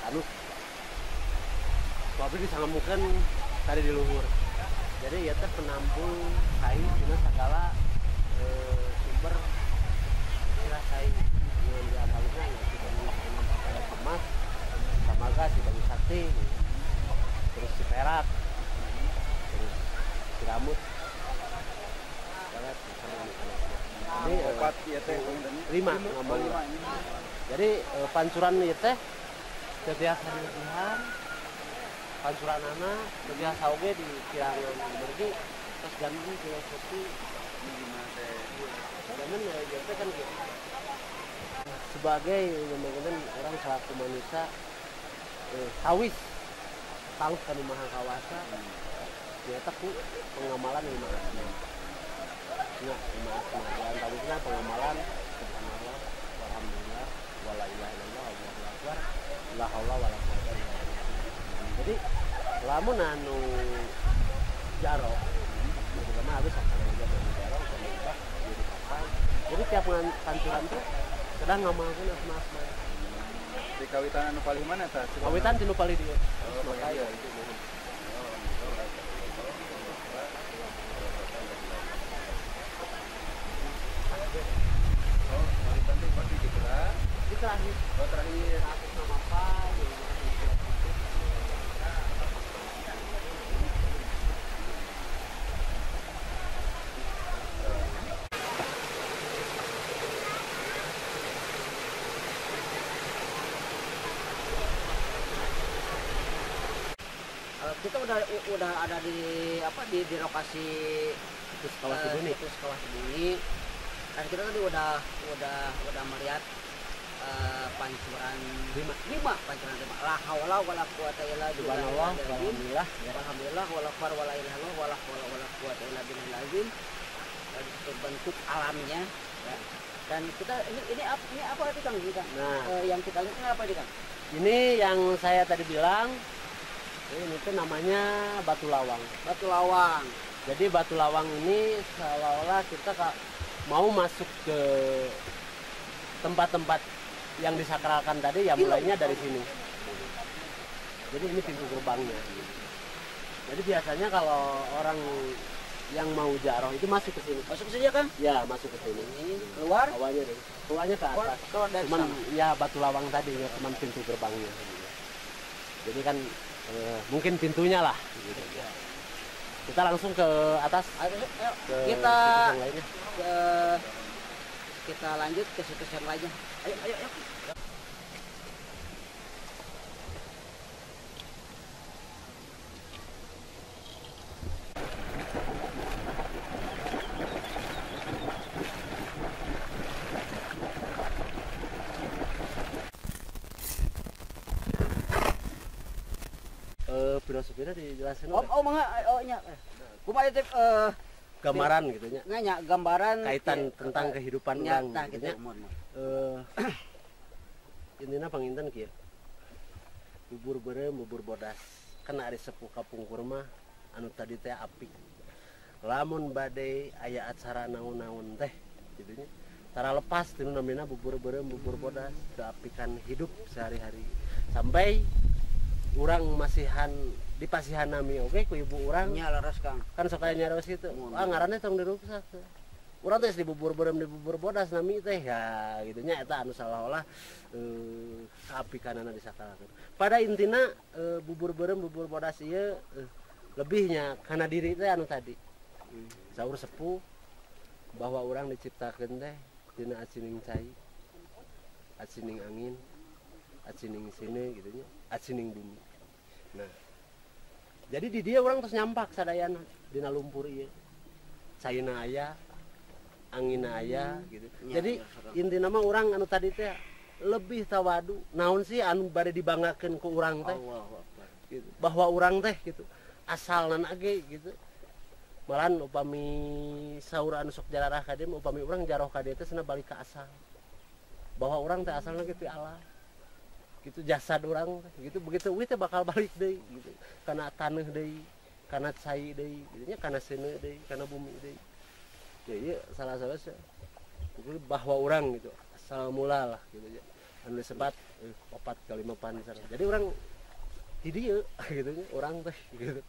anu pabrik disangamukeun tadi di luhur. Jadi ya teh penampung kai dina sagala sumber istilah kai yang diantaranya ya tidak menggunakan emas, samaga si Bayu Sakti, terus si perak, terus si rambut. Ini opat ya teh 5 ngomong. Jadi pancuran ieu teh setiap hari latihan pancuran anak setiap sauge di kirangan berarti terus ganti filosofi gimana teh. zaman ya teh kan gitu. Sebagai yang orang selaku manusia tawis kan maha kawasa ternyata ku pengamalan lima asma. Nah, lima asma dan tawisnya pengamalan subhanallah walhamdulillah wala ilaha illallah wallahu akbar la haula wala quwwata illa billah. Jadi lamun anu jaro terutama habis kalau jaro pemerintah jadi kapal. Jadi tiap pancuran tuh sedang ngamalkeun asma-asma. Di kawitan anu paling mana tah? Kawitan tinu paling dia. Makaya itu. Oh, kawitan itu pasti dikira. Di terakhir. Oh, terakhir. Atas nama apa? Kita udah ada di apa di lokasi Kawasi Buni. Dan kita tadi udah melihat pancuran 5 pancuran 5. La haula wala quwata illa billah. Alhamdulillah. Alhamdulillah wala quwata wala ilaha illallah wala haula wala quwata illa billahil azim. Itu bentuk alamnya. Ya. Dan kita ini apa itu Kang? Nah, yang kita lihat ini apa ini Kang? ini yang saya tadi bilang ini tuh namanya batu lawang. Batu lawang. Jadi batu lawang ini seolah-olah kita mau masuk ke tempat-tempat yang disakralkan tadi ya mulainya dari sini. Jadi ini pintu gerbangnya. Jadi biasanya kalau orang yang mau jaroh itu masuk ke sini. Masuk saja kan? Ya, masuk ke sini. Ini keluar? Awalnya deh. Keluarnya ke atas. Keluar dari Cuman sana. ya batu lawang tadi ya cuman pintu gerbangnya. Jadi kan mungkin pintunya lah gitu. Kita langsung ke atas. Ayo, Ke kita situs yang lainnya. kita lanjut ke situs yang lainnya. Ayo. Filosofinya dijelasin Nya. Kumaha teh gambaran gitu nya. nganya gambaran Kaitan tentang kehidupan orang nyata gitu gitu. nya. Intinya panginten kieu. Bubur beureum bubur bodas. Kana ari sepuh kapungkur mah anu tadi teh api. Lamun bade aya acara naon-naon teh gitu nya. Tara lepas tinu namina bubur beureum bubur bodas keapikan hidup sehari-hari. Sampai urang masihan di pasihan nami oke ku ibu urang Nya laras Kang. kan sok aya nyaros kitu. Ngaranna tong diruksak. Urang teh di bubur beureum di bubur bodas nami teh ya gitu nya eta anu salah-olah kaapikanana disakalakeun. Pada intina bubur beureum bubur bodas ieu lebihnya kana diri teh anu tadi. Saur sepuh bahwa urang diciptakeun teh dina acining cai, acining angin, acining sini gitu nya, acining bumi. Nah, jadi di dia orang terus nyampak sadayana dina lumpur ieu. Caina aya, angina aya gitu. Jadi intina mah urang anu tadi teh lebih tawadu. Naon sih anu bade dibanggakeun ku urang teh? Gitu. Bahwa urang teh gitu. Asalna ge gitu. Malahan upami saur anu sok jalarah ka dieu upami urang jaroh ka dieu teh cenah balik ka asal. Bahwa urang teh asalna ge ti Allah. Gitu jasad orang gitu begitu we teh bakal balik deui gitu kana taneuh deui kana cai deui gitu nya kana seuneu deui kana bumi deui ya ieu salah satu bahwa orang gitu asal mula lah gitu ya anu disebat 4 kali 5 panser. Jadi orang di dieu gitu nya orang teh gitu.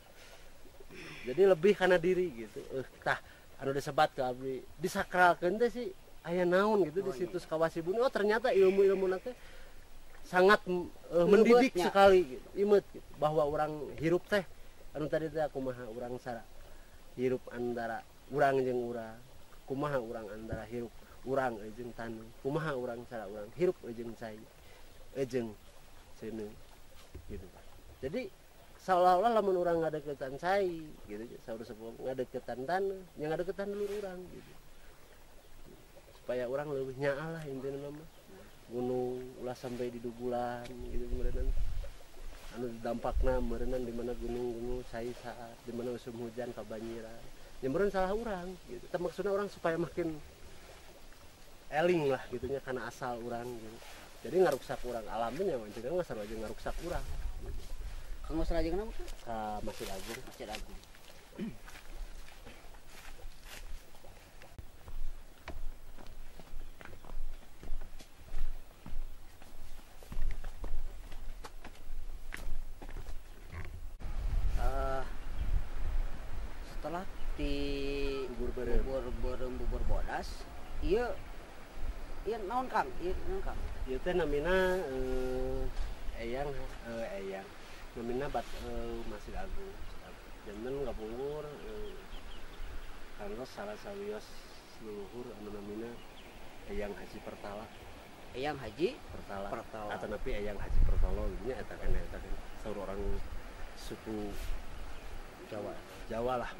Jadi lebih karena diri gitu. Tah anu disebat ke abdi disakralkeun teh sih aya naon gitu di situs Kawasibuni. Oh ternyata ilmu-ilmu teh sangat mendidik Imeutnya. sekali gitu. Imeut gitu. Bahwa orang hirup teh anu tadi teh kumaha urang sara hirup antara urang jeung urang, kumaha urang antara hirup urang jeung tanu, kumaha urang sara urang hirup jeung cai jeung ceneu gitu. Jadi seolah-olah lamun urang ngadeukeutan cai gitu saur sepuh ngadeukeutan taneuh nya ngadeukeutan dulur urang gitu. Supaya orang leuwih nyaah lah intina mah. Gunung ulah sampai di dugulan gitu meureunna. Anu dampakna meureunna di mana gunung-gunung cai saat di mana musim hujan kabanjiran. Nyembereun salah urang gitu. Teh maksudna urang supaya makin eling lah gitunya karena asal urang gitu. Jadi ngaruksak urang alamnya mah jadi nggak sarua jeung ngaruksak urang. Gitu. Kang Mas Raja kenapa? Ka Masjid Agung. Masjid Agung. Setelah di Bubur beureum. bubur bodas, iya naon Kang? Iya naon Kang? Ieu teh namina eyang namina Masjid Agung. Janten kapungkur kantos salah sawios luhur anu namina Eyang Haji Pertala. Eyang Haji Pertala. Pertala. Atau napi Eyang Haji Pertolo nya eta kan saur orang suku Jawa lah